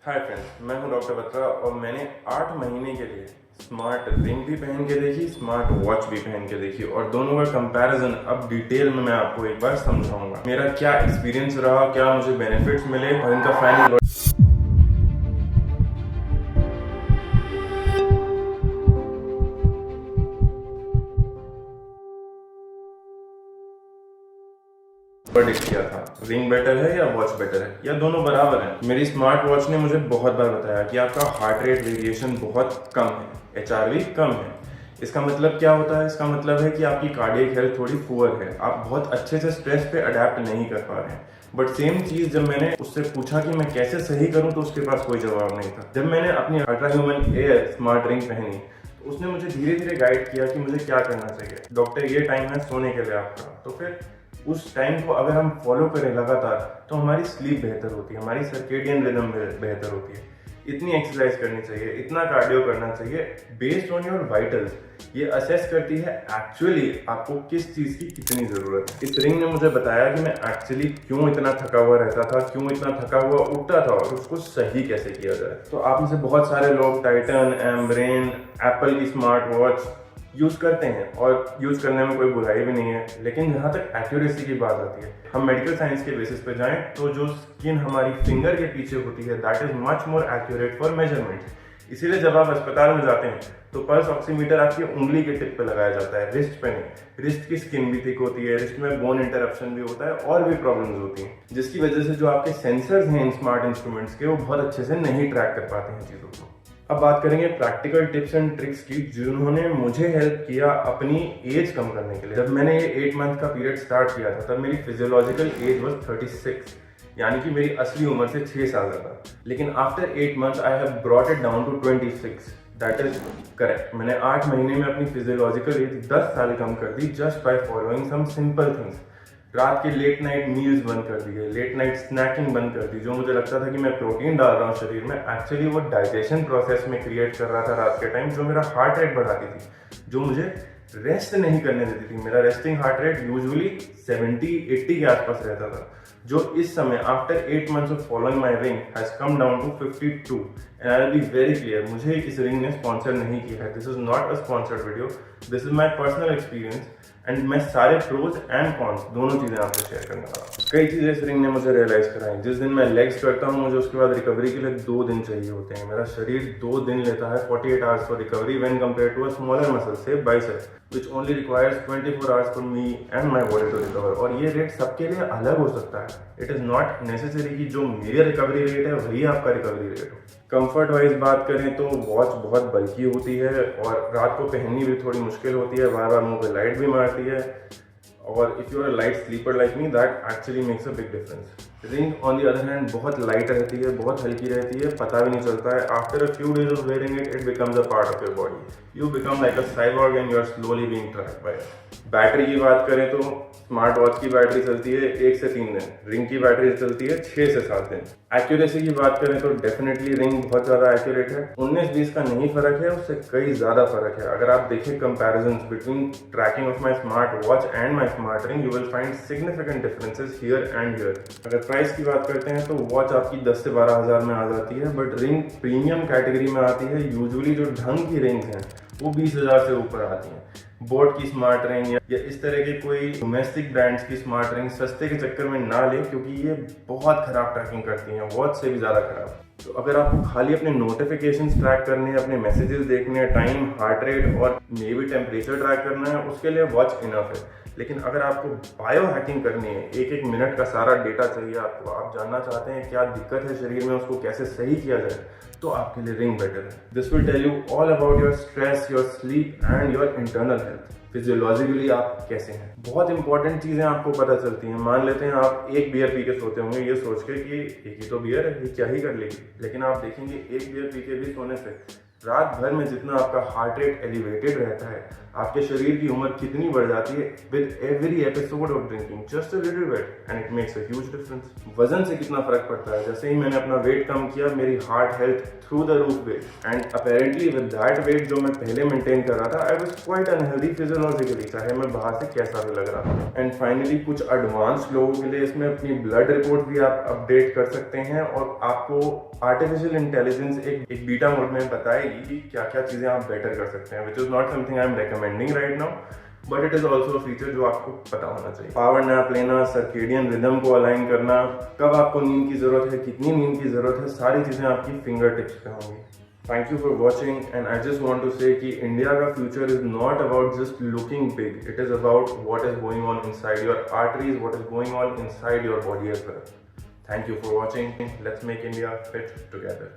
Hi friends, मैं हूं doctor Batra और मैंने 8 महीने के लिए स्मार्ट रिंग भी पहन के देखी, स्मार्ट वॉच भी पहन के देखी और दोनों का कंपैरिजन अब डिटेल में मैं आपको एक बार समझाऊंगा। मेरा क्या एक्सपीरियंस रहा, क्या मुझे बेनिफिट्स मिले और इनका फाइनल प्रेडिक्ट किया था। रिंग बेटर है या वॉच बेटर है या दोनों बराबर है। मेरी स्मार्ट वॉच ने मुझे बहुत बार बताया कि आपका हार्ट रेट वेरिएशन बहुत कम है, HRV कम है। इसका मतलब क्या होता है? इसका मतलब है कि आपकी कार्डियक हेल्थ थोड़ी पुअर है, आप बहुत अच्छे से स्ट्रेस पे अडेप्ट नहीं कर पा रहे हैं। बट सेम चीज जब मैंने उससे पूछा कि मैं कैसे सही करूं तो उसके पास कोई जवाब नहीं था। जब मैंने अपनी ultra human air smart ring पहनी तो उसने मुझे धीरे धीरे गाइड किया कि मुझे क्या करना चाहिए। डॉक्टर, ये टाइम है सोने के लिए आपका, तो फिर उस टाइम को अगर हम फॉलो करें लगातार तो हमारी स्लीप बेहतर होती है, हमारी सर्केडियन रिदम बेहतर होती है। इतनी एक्सरसाइज करनी चाहिए, इतना कार्डियो करना चाहिए। बेस्ड ऑन योर वाइटल्स ये असेस करती है एक्चुअली आपको किस चीज़ की कितनी ज़रूरत है। इस रिंग ने मुझे बताया कि मैं एक्चुअली क्यों इतना थका हुआ रहता था, क्यों इतना थका हुआ उठता था और उसको सही कैसे किया जाए। तो आप में से बहुत सारे लोग टाइटन, एम्ब्रेन, एप्पल की स्मार्ट वॉच यूज़ करते हैं और यूज़ करने में कोई बुराई भी नहीं है, लेकिन जहाँ तक एक्यूरेसी की बात आती है, हम मेडिकल साइंस के बेसिस पे जाएं तो जो स्किन हमारी फिंगर के पीछे होती है that is much more accurate for measurement. इसीलिए जब आप अस्पताल में जाते हैं तो पल्स ऑक्सीमीटर आपकी उंगली के टिप पे लगाया जाता है, रिस्ट पे नहीं। रिस्ट की स्किन भी थिक होती है, रिस्ट में बोन इंटरप्शन भी होता है और भी प्रॉब्लम्स होती हैं, जिसकी वजह से जो आपके सेंसर्स हैं इन स्मार्ट इंस्ट्रूमेंट्स के वो बहुत अच्छे से नहीं ट्रैक कर पाते हैं चीज़ों को। अब बात करेंगे प्रैक्टिकल टिप्स एंड ट्रिक्स की जिन्होंने मुझे हेल्प किया अपनी एज कम करने के लिए। जब मैंने ये 8 मंथ का पीरियड स्टार्ट किया था तब मेरी फिजियोलॉजिकल एज वाज 36, यानी कि मेरी असली उम्र से 6 साल ज़्यादा। लेकिन after 8 months I have brought it down to 26। That is correct. मैंने 8 महीने में अपनी फिजियोलॉजिकल एज 10 साल कम कर दी just by following some simple things. रात के लेट नाइट मील्स बंद कर दिए, लेट नाइट स्नैकिंग बंद कर दी। जो मुझे लगता था कि मैं प्रोटीन डाल रहा हूँ शरीर में, एक्चुअली वो डाइजेशन प्रोसेस में क्रिएट कर रहा था रात के टाइम, जो मेरा हार्ट रेट बढ़ाती थी, जो मुझे रेस्ट नहीं करने देती थी। मेरा रेस्टिंग हार्ट रेट यूजुअली 70-80 के आसपास रहता था, जो इस समय after 8 months of following my ring has come down to 52। And I will be very clear, मुझे इस रिंग ने स्पॉन्सर नहीं किया है। This is not a sponsored video, this is my personal experience and मैं सारे प्रोज एंड कॉन्स दोनों चीज़ें आपसे शेयर करने वाला हूँ। कई चीज़ें इस रिंग ने मुझे रियलाइज कराई। जिस दिन मैं लेग्स करता हूँ मुझे उसके बाद रिकवरी के लिए 2 दिन चाहिए होते हैं। मेरा शरीर 2 दिन लेता है 48 hours for recovery when compare to a smaller muscle से biceps which only requires 24 hours for me and my body to recover। और ये रेट सबके लिए अलग हो सकता है। इट इज़ नॉट नेसेसरी कि जो मेरा रिकवरी रेट है वही आपका रिकवरी रेट हो। कंफर्ट वाइज बात करें तो वॉच बहुत बल्की होती है और रात को पहननी भी थोड़ी मुश्किल होती है, बार बार मुंह पे लाइट भी मारती है। और if you are a light sleeper like me that actually makes a big difference. Ring on the other hand बहुत लाइट रहती है, बहुत हल्की रहती है, पता भी नहीं चलता है। After a few days of wearing it becomes a part of your body. You become like a cyborg and you are slowly being tracked by it. Battery की बात करें तो स्मार्ट वॉच की बैटरी चलती है 1 से 3 दिन, रिंग की बैटरी चलती है 6 से 7 दिन। एक्यूरेसी की बात करें तो डेफिनेटली रिंग बहुत ज़्यादा एक्यूरेट है। 19-20 का नहीं फर्क है, उससे कई ज़्यादा फर्क है। अगर आप देखें comparison between tracking of my smart watch and my smart ring, you will find significant differences here and here. अगर प्राइस की बात करते हैं तो वॉच आपकी 10 से 12 हज़ार में आ जाती है, बट रिंग प्रीमियम कैटेगरी में आती है। यूजुअली जो ढंग की रिंग्स हैं वो 20,000 से ऊपर आती हैं। बोट की स्मार्ट रिंग या इस तरह के कोई डोमेस्टिक ब्रांड्स की स्मार्ट रिंग सस्ते के चक्कर में ना ले, क्योंकि ये बहुत खराब ट्रैकिंग करती हैं, वॉच से भी ज़्यादा खराब। तो अगर आपको खाली अपने नोटिफिकेशंस ट्रैक करने हैं, अपने मैसेजेस देखने हैं, टाइम, हार्ट रेट और मे बी टेम्परेचर ट्रैक करना है, उसके लिए वॉच इनफ है। लेकिन अगर आपको बायो हैकिंग करनी है, 1-1 मिनट का सारा डेटा चाहिए आपको, आप जानना चाहते हैं क्या दिक्कत है शरीर में, उसको कैसे सही किया जाए, तो आपके लिए रिंग बेटर है। This will tell you all about your stress, your sleep and your internal health. Physiologically आप कैसे हैं, बहुत इंपॉर्टेंट चीज़ें आपको पता चलती हैं। मान लेते हैं आप एक बियर पी के सोते होंगे ये सोच के कि एक ही तो बियर है, ये क्या ही कर लेगी। लेकिन आप देखेंगे एक बियर पी के भी सोने से रात भर में जितना आपका हार्ट रेट एलिवेटेड रहता है, आपके शरीर की उम्र कितनी बढ़ जाती है with every episode of drinking just a little bit, and it makes a huge difference. वजन से कितना फर्क पड़ता है, जैसे ही मैंने अपना वेट कम किया मेरी heart health through the roof गई, and apparently with that weight जो मैं पहले मेंटेन कर रहा था, I was quite unhealthy physiologically, चाहे मैं बाहर से कैसा भी लग रहा था। एंड फाइनली कुछ एडवांस लोगों के लिए इसमें अपनी ब्लड रिपोर्ट भी आप अपडेट कर सकते हैं, और आपको आर्टिफिशियल इंटेलिजेंस एक बीटा मोड में बताएगी कि क्या क्या चीजें आप बेटर कर सकते हैं, which is not something I am recommending right now, but it is also a feature जो आपको पता होना चाहिए। पावर नैप लेना, सर्केडियन रिदम को अलाइन करना, कब आपको नींद की जरूरत है, कितनी नींद की जरूरत है, सारी चीजें आपकी फिंगर टिप्स पे होंगी। Thank you for watching, and I just want to say कि India का future is not about just looking big. It is about what is going on inside your arteries, what is going on inside your body as well. Thank you for watching. Let's make India fit together.